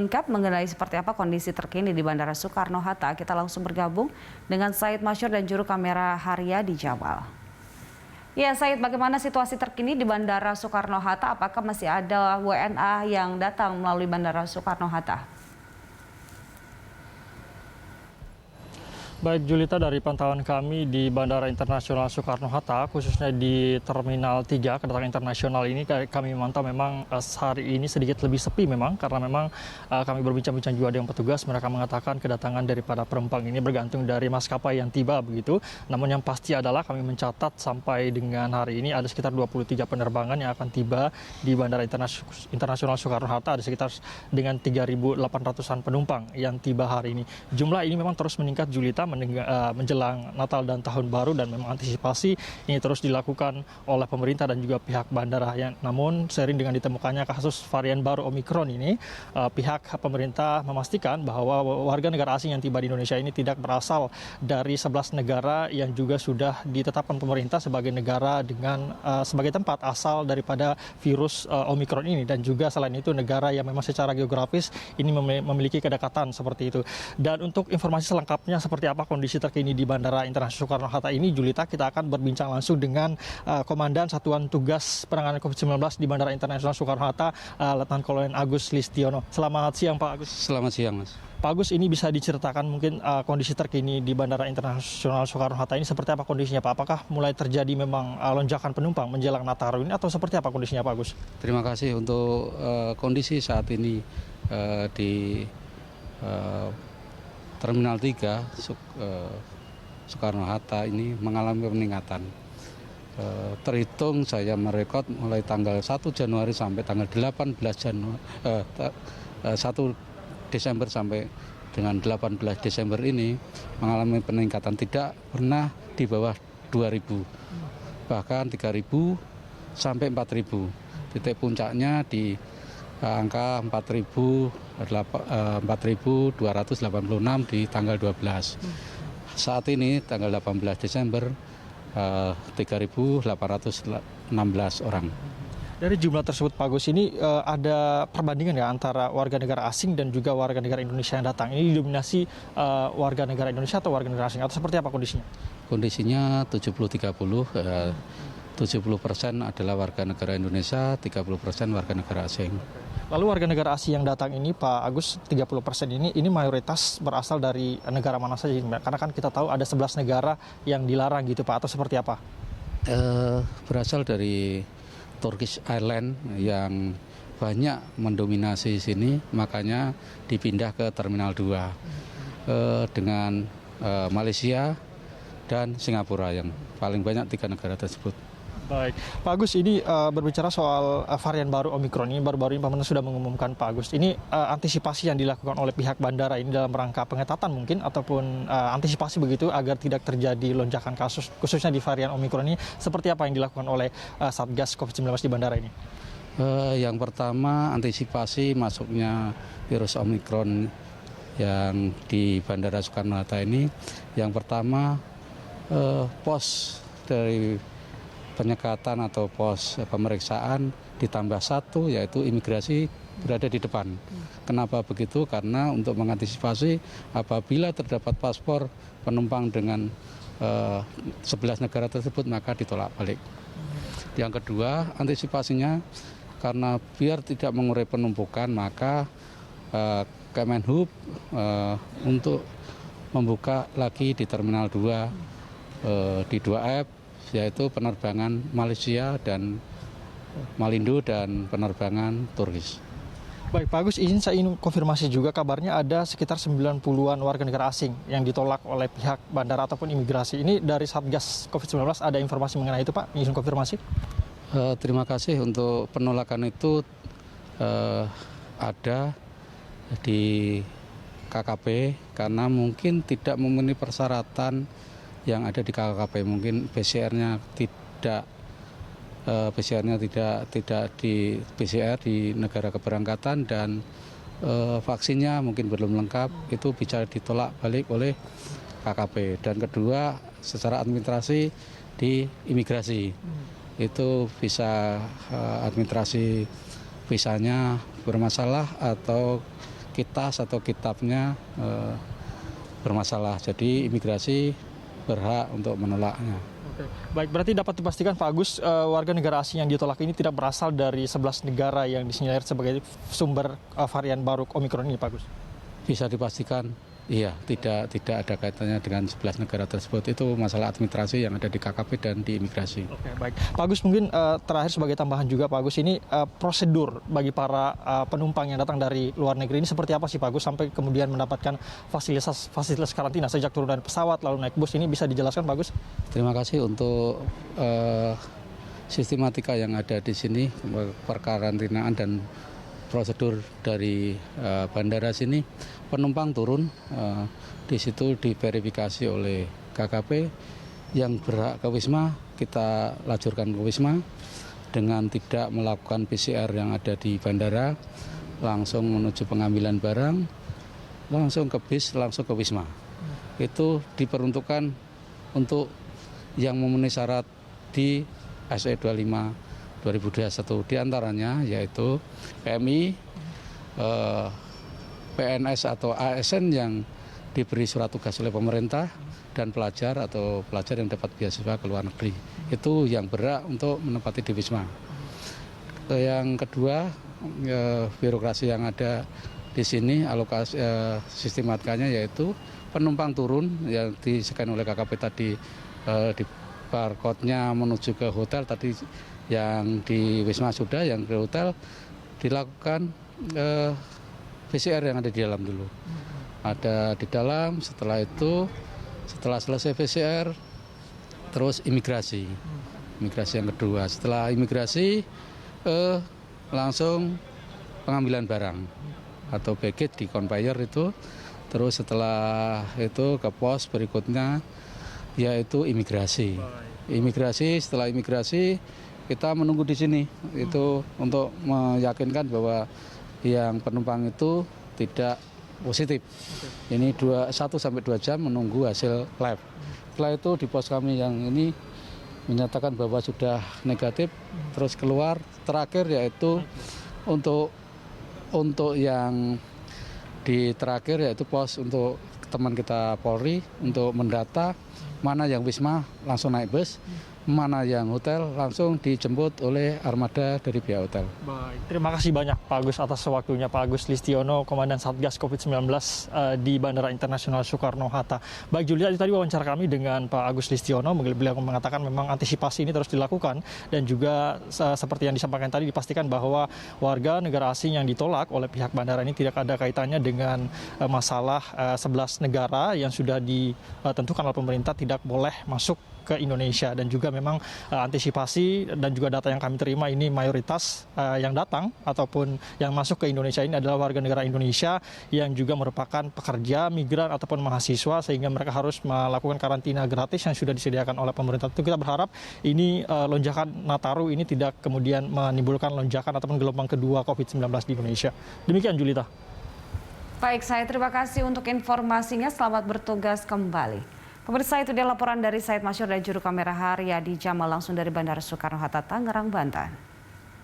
Lengkap mengenai seperti apa kondisi terkini di Bandara Soekarno-Hatta, kita langsung bergabung dengan Said Masyur dan juru kamera Haryadi Jamal. Ya, Said, bagaimana situasi terkini di Bandara Soekarno-Hatta? Apakah masih ada WNA yang datang melalui Bandara Soekarno-Hatta? Baik Julita, dari pantauan kami di Bandara Internasional Soekarno-Hatta, khususnya di Terminal 3 kedatangan internasional ini, kami memantau memang hari ini sedikit lebih sepi memang, karena memang kami berbincang-bincang juga dengan petugas, mereka mengatakan kedatangan daripada penumpang ini bergantung dari maskapai yang tiba begitu. Namun yang pasti adalah kami mencatat sampai dengan hari ini ada sekitar 23 penerbangan yang akan tiba di Bandara Internasional Soekarno-Hatta, ada sekitar dengan 3.800-an penumpang yang tiba hari ini. Jumlah ini memang terus meningkat, Julita, menjelang Natal dan Tahun Baru, dan memang antisipasi ini terus dilakukan oleh pemerintah dan juga pihak bandara. Namun seiring dengan ditemukannya kasus varian baru Omikron ini, pihak pemerintah memastikan bahwa warga negara asing yang tiba di Indonesia ini tidak berasal dari 11 negara yang juga sudah ditetapkan pemerintah sebagai negara dengan sebagai tempat asal daripada virus Omikron ini, dan juga selain itu negara yang memang secara geografis ini memiliki kedekatan seperti itu. Dan untuk informasi selengkapnya seperti apa kondisi terkini di Bandara Internasional Soekarno-Hatta ini, Julita, kita akan berbincang langsung dengan Komandan Satuan Tugas Penanganan COVID-19 di Bandara Internasional Soekarno-Hatta, Letnan Kolonel Agus Listiono. Selamat siang, Pak Agus. Selamat siang, Mas. Pak Agus, ini bisa diceritakan mungkin kondisi terkini di Bandara Internasional Soekarno-Hatta ini seperti apa kondisinya, Pak? Apakah mulai terjadi memang lonjakan penumpang menjelang Nataru ini, atau seperti apa kondisinya, Pak Agus? Terima kasih untuk kondisi saat ini di Terminal 3 Soekarno-Hatta ini mengalami peningkatan. Terhitung saya merekod mulai tanggal 1 Januari sampai tanggal 18 Januari, 1 Desember sampai dengan 18 Desember ini mengalami peningkatan tidak pernah di bawah 2.000, bahkan 3.000 sampai 4.000. Titik puncaknya di angka 4.286 di tanggal 12. Saat ini tanggal 18 Desember 3.816 orang. Dari jumlah tersebut, Pak Agus, ini ada perbandingan ya antara warga negara asing dan juga warga negara Indonesia yang datang. Ini didominasi warga negara Indonesia atau warga negara asing, atau seperti apa kondisinya? Kondisinya 70-30. 70% adalah warga negara Indonesia, 30% warga negara asing. Lalu warga negara asing yang datang ini, Pak Agus, 30% ini mayoritas berasal dari negara mana saja? Karena kan kita tahu ada 11 negara yang dilarang gitu, Pak, atau seperti apa? Berasal dari Turkish Island yang banyak mendominasi sini, makanya dipindah ke Terminal 2 dengan Malaysia dan Singapura yang paling banyak 3 negara tersebut. Baik, Pak Agus, ini berbicara soal varian baru Omikron ini, baru-baru ini pemerintah sudah mengumumkan, Pak Agus. Ini antisipasi yang dilakukan oleh pihak bandara ini dalam rangka pengetatan mungkin, ataupun antisipasi begitu agar tidak terjadi lonjakan kasus, khususnya di varian Omikron ini, seperti apa yang dilakukan oleh Satgas COVID-19 di bandara ini? Yang pertama, antisipasi masuknya virus Omikron yang di Bandara Soekarno-Hatta ini. Yang pertama, pos dari penyekatan atau pos pemeriksaan ditambah 1, yaitu imigrasi berada di depan. Kenapa begitu? Karena untuk mengantisipasi apabila terdapat paspor penumpang dengan 11 negara tersebut, maka ditolak balik. Yang kedua, antisipasinya karena biar tidak mengurai penumpukan, maka Kemenhub untuk membuka lagi di Terminal 2 di 2F, yaitu penerbangan Malaysia dan Malindo dan penerbangan Turkis. Baik, Pak Agus, saya ingin konfirmasi juga, kabarnya ada sekitar 90-an warga negara asing yang ditolak oleh pihak bandara ataupun imigrasi. Ini dari Satgas COVID-19 ada informasi mengenai itu, Pak? Ingin konfirmasi? Terima kasih. Untuk penolakan itu ada di KKP karena mungkin tidak memenuhi persyaratan yang ada di KKP. Mungkin PCR-nya tidak di PCR di negara keberangkatan, dan vaksinnya mungkin belum lengkap, itu bisa ditolak balik oleh KKP. Dan kedua, secara administrasi di imigrasi itu bisa administrasi visanya bermasalah atau kitas atau kitabnya bermasalah. Jadi imigrasi berhak untuk menolaknya. Oke. Baik, berarti dapat dipastikan Pak Agus, warga negara asing yang ditolak ini tidak berasal dari 11 negara yang disinyalir sebagai sumber varian baru Omikron ini, Pak Agus? Bisa dipastikan, iya, tidak ada kaitannya dengan 11 negara tersebut. Itu masalah administrasi yang ada di KKP dan di imigrasi. Oke, baik. Pak Agus, mungkin terakhir sebagai tambahan juga Pak Agus, ini prosedur bagi para penumpang yang datang dari luar negeri ini seperti apa sih Pak Agus sampai kemudian mendapatkan fasilitas karantina sejak turun dari pesawat lalu naik bus, ini bisa dijelaskan Pak Agus? Terima kasih untuk sistematika yang ada di sini, perkarantinaan dan prosedur dari bandara sini. Penumpang turun, di situ diverifikasi oleh KKP, yang berhak ke Wisma kita lajurkan ke Wisma dengan tidak melakukan PCR yang ada di bandara, langsung menuju pengambilan barang, langsung ke bis, langsung ke Wisma. Itu diperuntukkan untuk yang memenuhi syarat di SE 25 2021, diantaranya yaitu PMI, PNS atau ASN yang diberi surat tugas oleh pemerintah, dan pelajar atau pelajar yang dapat beasiswa ke luar negeri. Itu yang berhak untuk menempati di Wisma. Yang kedua, birokrasi yang ada di sini, alokasi sistematikanya yaitu penumpang turun yang di-scan oleh KKP tadi, di barcode-nya menuju ke hotel tadi, yang di Wisma sudah, yang ke hotel dilakukan PCR yang ada di dalam dulu. Ada di dalam, setelah itu, setelah selesai PCR, terus imigrasi. Imigrasi yang kedua. Setelah imigrasi, langsung pengambilan barang atau baggage di conveyor itu. Terus setelah itu ke pos berikutnya, yaitu imigrasi. Setelah imigrasi, kita menunggu di sini. Itu untuk meyakinkan bahwa yang penumpang itu tidak positif. Ini 1-2 jam menunggu hasil lab. Setelah itu di pos kami yang ini menyatakan bahwa sudah negatif, terus keluar. Terakhir yaitu untuk yang di terakhir yaitu pos untuk teman kita Polri untuk mendata mana yang Wisma langsung naik bus, mana yang hotel langsung dijemput oleh armada dari pihak hotel. Baik, terima kasih banyak Pak Agus atas waktunya. Pak Agus Listiono, Komandan Satgas COVID-19 di Bandara Internasional Soekarno-Hatta. Baik Julia, tadi wawancara kami dengan Pak Agus Listiono, beliau mengatakan memang antisipasi ini terus dilakukan dan juga seperti yang disampaikan tadi dipastikan bahwa warga negara asing yang ditolak oleh pihak bandara ini tidak ada kaitannya dengan masalah 11 negara yang sudah ditentukan oleh pemerintah tidak boleh masuk ke Indonesia, dan juga memang antisipasi dan juga data yang kami terima ini mayoritas yang datang ataupun yang masuk ke Indonesia ini adalah warga negara Indonesia yang juga merupakan pekerja, migran ataupun mahasiswa, sehingga mereka harus melakukan karantina gratis yang sudah disediakan oleh pemerintah. Itu kita berharap ini lonjakan Nataru ini tidak kemudian menimbulkan lonjakan ataupun gelombang kedua COVID-19 di Indonesia. Demikian Julita. Baik, saya terima kasih untuk informasinya. Selamat bertugas kembali. Pemirsa, itu dia laporan dari Said Masyur dan juru kamera Haryadi Jamal langsung dari Bandara Soekarno-Hatta, Tangerang, Banten.